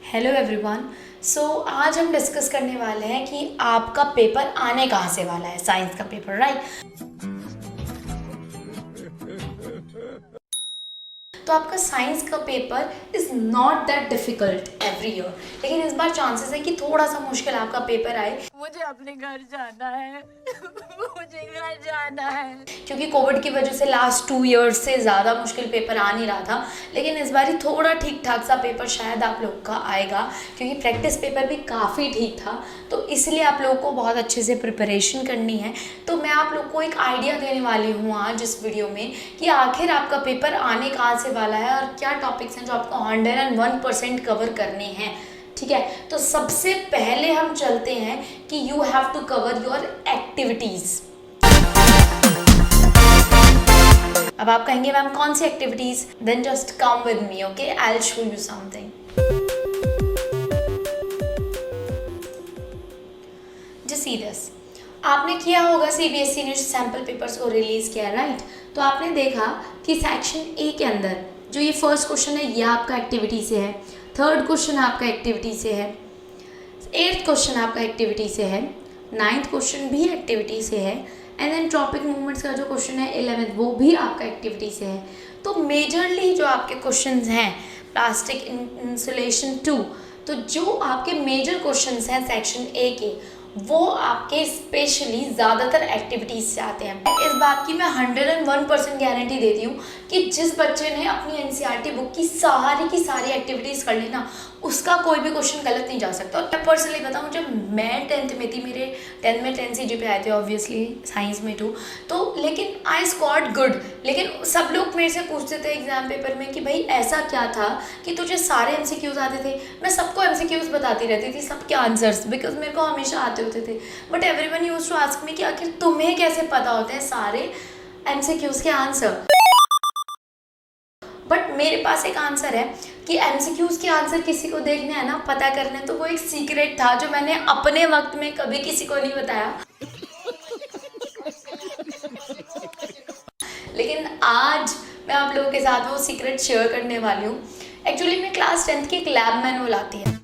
Hello everyone. आज हम discuss करने वाले हैं कि आपका पेपर आने कहाँ से वाला है, साइंस का पेपर, राइट। तो आपका साइंस का paper is not that difficult every year, लेकिन इस बार चांसेस है कि थोड़ा सा मुश्किल आपका पेपर आए। मुझे अपने घर जाना है मुझे घर जाना है, क्योंकि कोविड की वजह से लास्ट 2 इयर्स से ज़्यादा मुश्किल पेपर आ नहीं रहा था, लेकिन इस बार ही थोड़ा ठीक ठाक सा पेपर शायद आप लोग का आएगा, क्योंकि प्रैक्टिस पेपर भी काफ़ी ठीक था। तो इसलिए आप लोगों को बहुत अच्छे से प्रिपरेशन करनी है। तो मैं आप लोग को एक आइडिया देने वाली हूँ आज इस वीडियो में कि आखिर आपका पेपर आने कहाँ से वाला है और क्या टॉपिक्स हैं जो आपको 101% कवर करने हैं। ठीक है, तो सबसे पहले हम चलते हैं कि you have to cover your activities. अब आप कहेंगे मैम कौन सी activities? Then just come with me, okay, I will show you something. Just see this. आपने किया होगा, सीबीएसई ने सैम्पल पेपर्स को रिलीज किया, राइट। तो आपने देखा कि सेक्शन ए के अंदर जो ये फर्स्ट क्वेश्चन है ये आपका एक्टिविटी से है, थर्ड क्वेश्चन आपका एक्टिविटी से है, एट्थ क्वेश्चन आपका एक्टिविटी से है, नाइन्थ क्वेश्चन भी एक्टिविटी से है, एंड देन ट्रॉपिक मूवमेंट्स का जो क्वेश्चन है 11th वो भी आपका एक्टिविटी से है। तो मेजरली जो आपके क्वेश्चंस हैं प्लास्टिक इंसुलेशन 2, तो जो आपके मेजर क्वेश्चंस हैं सेक्शन ए के वो आपके स्पेशली ज़्यादातर एक्टिविटीज़ से आते हैं। इस बात की मैं 101% गारंटी देती हूँ कि जिस बच्चे ने अपनी एनसीईआरटी बुक की सारी एक्टिविटीज़ कर ली ना, उसका कोई भी क्वेश्चन गलत नहीं जा सकता। और मैं पर्सनली बताऊँ, जब मैं 10th में थी, मेरे 10th में 10 CGPA आए थे ऑब्वियसली, साइंस में 2, तो लेकिन आई स्कोर्ड गुड। लेकिन सब लोग मेरे से पूछते थे एग्जाम पेपर में कि भाई ऐसा क्या था कि तुझे सारे MCQs आते थे। मैं सबको MCQs बताती रहती थी, सबके आंसर्स, बिकॉज मेरे को हमेशा आते होते थे। But everyone used to ask me कि आखिर तुम्हें कैसे पता होते हैं सारे MCQs के आंसर। बट मेरे पास एक आंसर है कि MCQs के आंसर किसी को देखने हैं ना, पता करने, तो वो एक सीक्रेट था जो मैंने अपने वक्त में कभी किसी को नहीं बताया। लेकिन आज मैं आप लोगों के साथ वो सीक्रेट शेयर करने वाली हूँ। एक्चुअली में क्लास 10th की एक लैब मैनुअल आती है,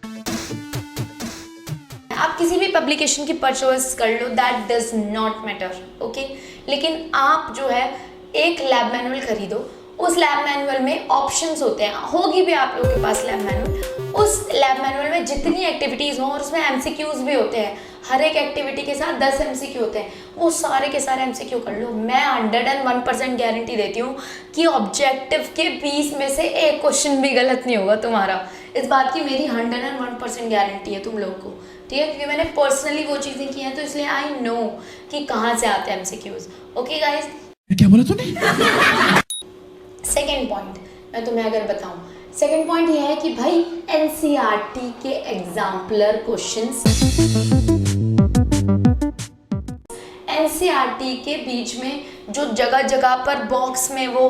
आप किसी भी पब्लिकेशन की परचेज कर लो, that does not matter, okay. लेकिन आप जो है एक लैब मैनुअल खरीदो, उस लैब मैनुअल में ऑप्शंस होते हैं, होगी भी आप लोगों के पास लैब मैनुअल। उस लैब मैनुअल में जितनी एक्टिविटीज़ हों और उसमें MCQs भी होते हैं, हर एक एक्टिविटी के साथ 10 MCQ होते हैं, वो सारे के सारे MCQ कर लो। मैं 101% गारंटी देती हूँ कि ऑब्जेक्टिव के 20 में से एक क्वेश्चन भी गलत नहीं होगा तुम्हारा। इस बात की मेरी 101% गारंटी है तुम लोग को, ठीक है, क्योंकि मैंने पर्सनली वो चीज़ें की हैं, तो इसलिए आई नो कि कहाँ से आते हैं MCQs। ओके गाइज, क्या बोला तूने? सेकेंड पॉइंट मैं तुम्हें अगर बताऊं, सेकेंड पॉइंट ये है कि भाई एनसीईआरटी के एग्जाम्पलर क्वेश्चंस, एनसीईआरटी के बीच में जो जगह जगह पर बॉक्स में वो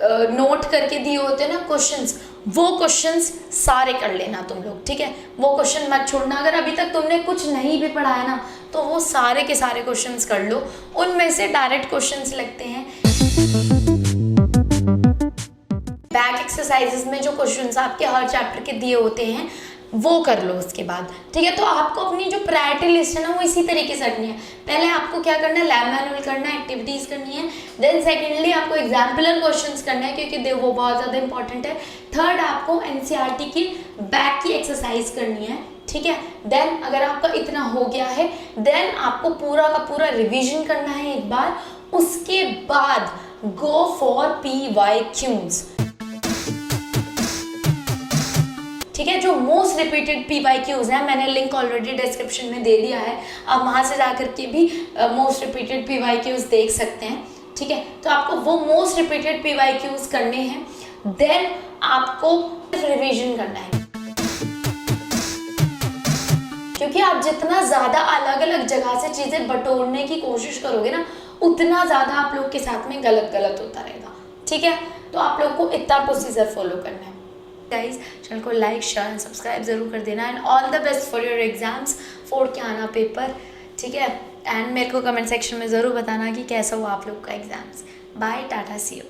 नोट करके दिए होते हैं ना क्वेश्चंस, वो क्वेश्चंस सारे कर लेना तुम लोग, ठीक है। वो क्वेश्चन मत छोड़ना। अगर अभी तक तुमने कुछ नहीं भी पढ़ा है ना, तो वो सारे के सारे क्वेश्चंस कर लो। उनमें से डायरेक्ट क्वेश्चंस लगते हैं। बैक एक्सरसाइजेस में जो क्वेश्चंस आपके हर चैप्टर के दिए होते हैं वो कर लो उसके बाद, ठीक है। तो आपको अपनी जो प्रायोरिटी लिस्ट है ना वो इसी तरीके से रखनी है। पहले आपको क्या करना है, लैब मैनुअल करना है, एक्टिविटीज़ करनी है। देन सेकेंडली आपको एग्जाम्पलर क्वेश्चंस करना है, क्योंकि वो बहुत ज़्यादा इंपॉर्टेंट है। थर्ड आपको एनसीईआरटी की बैक की एक्सरसाइज करनी है, ठीक है। देन अगर आपका इतना हो गया है, देन आपको पूरा का पूरा रिविजन करना है एक बार। उसके बाद गो फॉर PYQs, ठीक है। जो मोस्ट रिपीटेड PYQs हैं, मैंने लिंक ऑलरेडी डिस्क्रिप्शन में दे दिया है, आप वहां से जाकर के भी मोस्ट रिपीटेड PYQs देख सकते हैं, ठीक है। तो आपको वो मोस्ट रिपीटेड PYQs करने हैं। देन आपको रिवीजन करना है, क्योंकि आप जितना ज़्यादा अलग अलग जगह से चीज़ें बटोरने की कोशिश करोगे ना, उतना ज़्यादा आप लोग के साथ में गलत होता रहेगा, ठीक है। तो आप लोग को इतना प्रोसीजर फॉलो करना है। गाइस, चैनल को लाइक, शेयर एंड सब्सक्राइब जरूर कर देना। And all the best for your exams, 4 के आना पेपर, ठीक है। एंड मेरे को कमेंट सेक्शन में ज़रूर बताना कि कैसा हुआ आप लोग का exams. Bye, tata, see you.